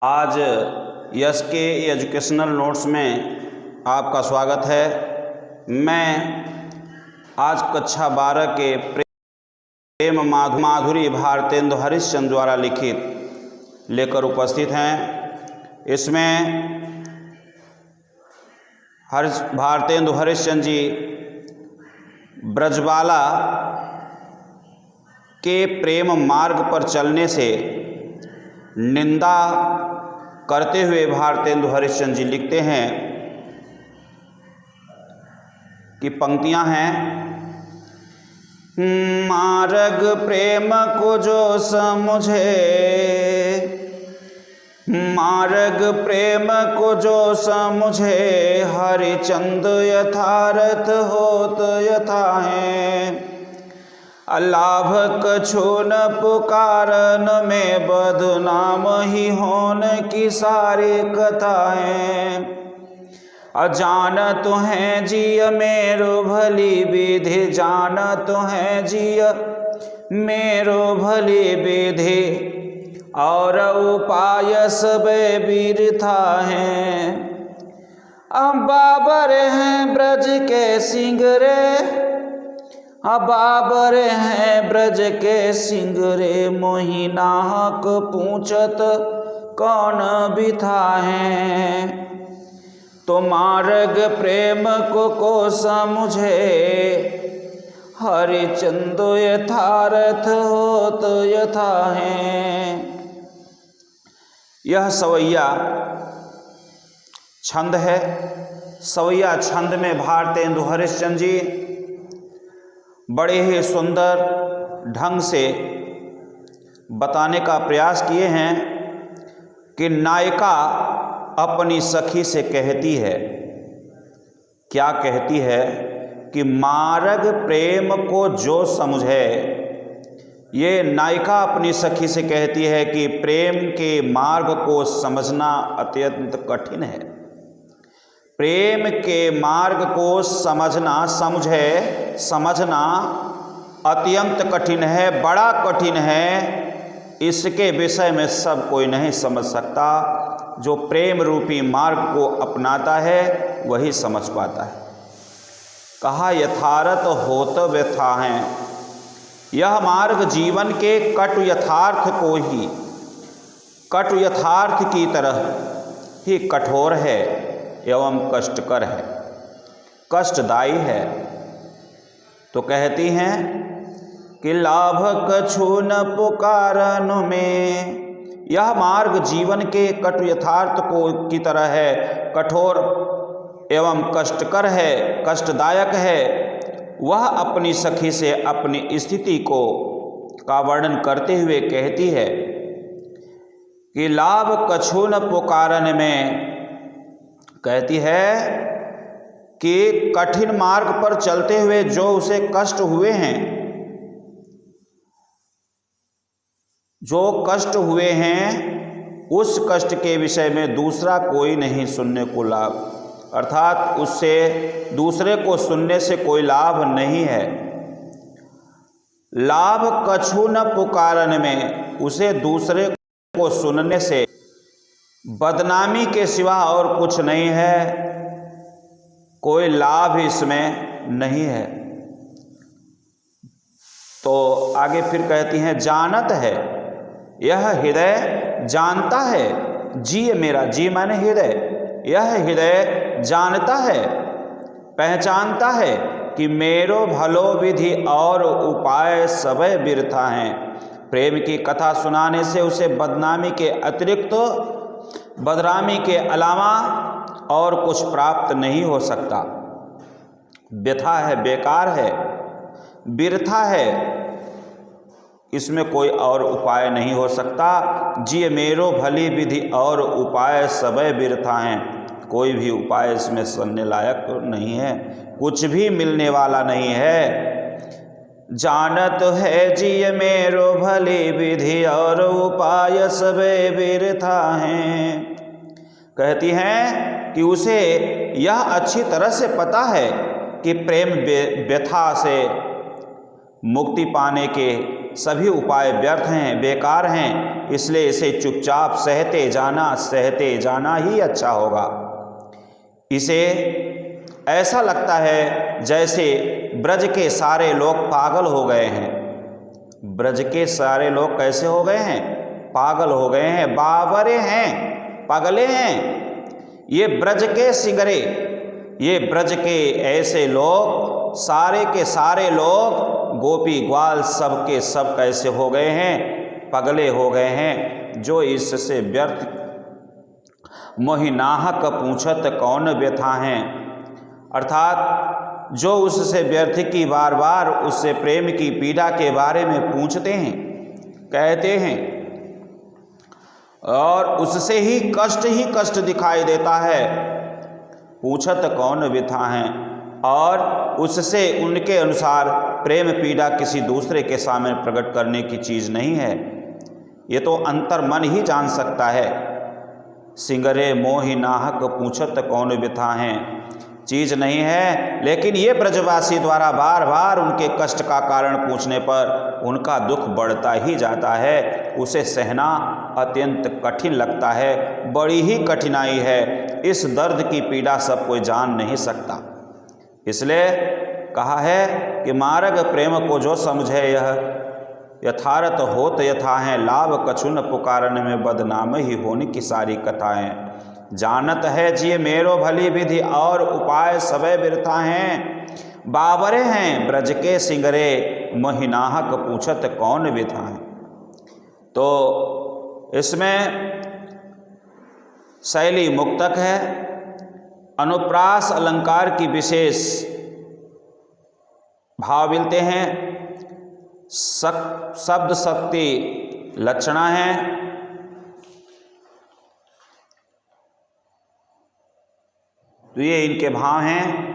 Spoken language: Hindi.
आज यस के एजुकेशनल नोट्स में आपका स्वागत है। मैं आज कक्षा 12 के प्रेम माधुरी भारतेंदु हरिश्चंद्र द्वारा लिखित लेकर उपस्थित हैं। इसमें भारतेंदु हरिश्चंद्र जी ब्रजबाला के प्रेम मार्ग पर चलने से निंदा करते हुए भारतेंदु हरिश्चंद्र जी लिखते हैं कि पंक्तियां हैं। मार्ग प्रेम को जो समझे, मार्ग प्रेम को जो समझे, हरिचंद्र यथार्थ होत यथा है। लाभ कछु न पुकारन में बदनाम ही होन की सारी कथाएं। अजानत हैं जिय मेरो भली विधि, जानत हैं जिय मेरो भली विधि, और उपाय सब बिरथा हैं। अब बाबर हैं ब्रज के सिंगरे, बाबर हैं ब्रज के सिंगरे, मोहि नाहक पूछत कौन बिथा है। तो मार्ग प्रेम को समझे, हरिचंद्र यथार्थ होत यथा है। यह सवैया छंद है। सवैया छंद में भारतेंदु हरिश्चंद्र जी बड़े ही सुंदर ढंग से बताने का प्रयास किए हैं कि नायिका अपनी सखी से कहती है, क्या कहती है कि मार्ग प्रेम को जो समझे। ये नायिका अपनी सखी से कहती है कि प्रेम के मार्ग को समझना अत्यंत कठिन है। प्रेम के मार्ग को समझना अत्यंत कठिन है, बड़ा कठिन है। इसके विषय में सब कोई नहीं समझ सकता। जो प्रेम रूपी मार्ग को अपनाता है वही समझ पाता है। कहा यथार्थ होत व्यथा है। यह मार्ग जीवन के कटु यथार्थ को ही, कटु यथार्थ की तरह ही कठोर है एवं कष्टकर है, कष्टदायी है। तो कहती हैं कि लाभ कछु न पुकारन में। यह मार्ग जीवन के कटु यथार्थ को की तरह है, कठोर एवं कष्टकर है, कष्टदायक है। वह अपनी सखी से अपनी स्थिति का वर्णन करते हुए कहती है कि लाभ कछु न पुकारन में, कहती है कि कठिन मार्ग पर चलते हुए जो उसे कष्ट हुए हैं, जो कष्ट हुए हैं, उस कष्ट के विषय में दूसरा कोई नहीं सुनने को लाभ, अर्थात उससे दूसरे को सुनने से कोई लाभ नहीं है। लाभ कछु न पुकारन में, उसे दूसरे को सुनने से बदनामी के सिवा और कुछ नहीं है, कोई लाभ इसमें नहीं है। तो आगे फिर कहती हैं जानत है, यह हृदय जानता है। जी मेरा, जी माने हृदय, यह हृदय जानता है, पहचानता है कि मेरो भलो विधि और उपाय सब बिरथा हैं। प्रेम की कथा सुनाने से उसे बदनामी के अतिरिक्त, बदनामी के अलावा और कुछ प्राप्त नहीं हो सकता। व्यथा है, बेकार है, बिरथा है, इसमें कोई और उपाय नहीं हो सकता। जी मेरो भली विधि और उपाय सब बिरथा हैं। कोई भी उपाय इसमें सुनने लायक नहीं है, कुछ भी मिलने वाला नहीं है। जानत है जी मेरो भली विधि और उपाय सब बिरथा हैं। कहती हैं कि उसे यह अच्छी तरह से पता है कि प्रेम व्यथा से मुक्ति पाने के सभी उपाय व्यर्थ हैं, बेकार हैं, इसलिए इसे चुपचाप सहते जाना ही अच्छा होगा। इसे ऐसा लगता है जैसे ब्रज के सारे लोग पागल हो गए हैं। ब्रज के सारे लोग कैसे हो गए हैं? पागल हो गए हैं, बावरे हैं, पगले हैं। ये ब्रज के सिंगरे, ये ब्रज के ऐसे लोग, सारे के सारे लोग, गोपी ग्वाल सब के सब कैसे हो गए हैं? पगले हो गए हैं। जो इससे व्यर्थ मोहिनाहक पूछत कौन व्यथा हैं, अर्थात जो उससे व्यर्थ की बार बार उससे प्रेम की पीड़ा के बारे में पूछते हैं, कहते हैं, और उससे ही कष्ट दिखाई देता है। पूछत कौन व्यथा हैं, और उससे उनके अनुसार प्रेम पीड़ा किसी दूसरे के सामने प्रकट करने की चीज़ नहीं है। ये तो अंतर मन ही जान सकता है। सिंगरे मोहि नाहक पूछत कौन व्यथा हैं, चीज़ नहीं है। लेकिन ये ब्रजवासी द्वारा बार बार उनके कष्ट का कारण पूछने पर उनका दुख बढ़ता ही जाता है। उसे सहना अत्यंत कठिन लगता है, बड़ी ही कठिनाई है। इस दर्द की पीड़ा सब कोई जान नहीं सकता। इसलिए कहा है कि मार्ग प्रेम को जो समझे यह यथार्थ होत यथा है, लाभ कछुन पुकारन में बदनाम ही होने की सारी कथाएं। जानत है जिये मेरो भली विधि और उपाय सबे बिरथा हैं, बावरे हैं ब्रज के सिंगरे मोहिनाहक पूछत कौन व्यथा है। तो इसमें शैली मुक्तक है, अनुप्रास अलंकार की विशेष भाव मिलते हैं, शब्द शक्ति लक्षणा है। तो ये इनके भाव हैं।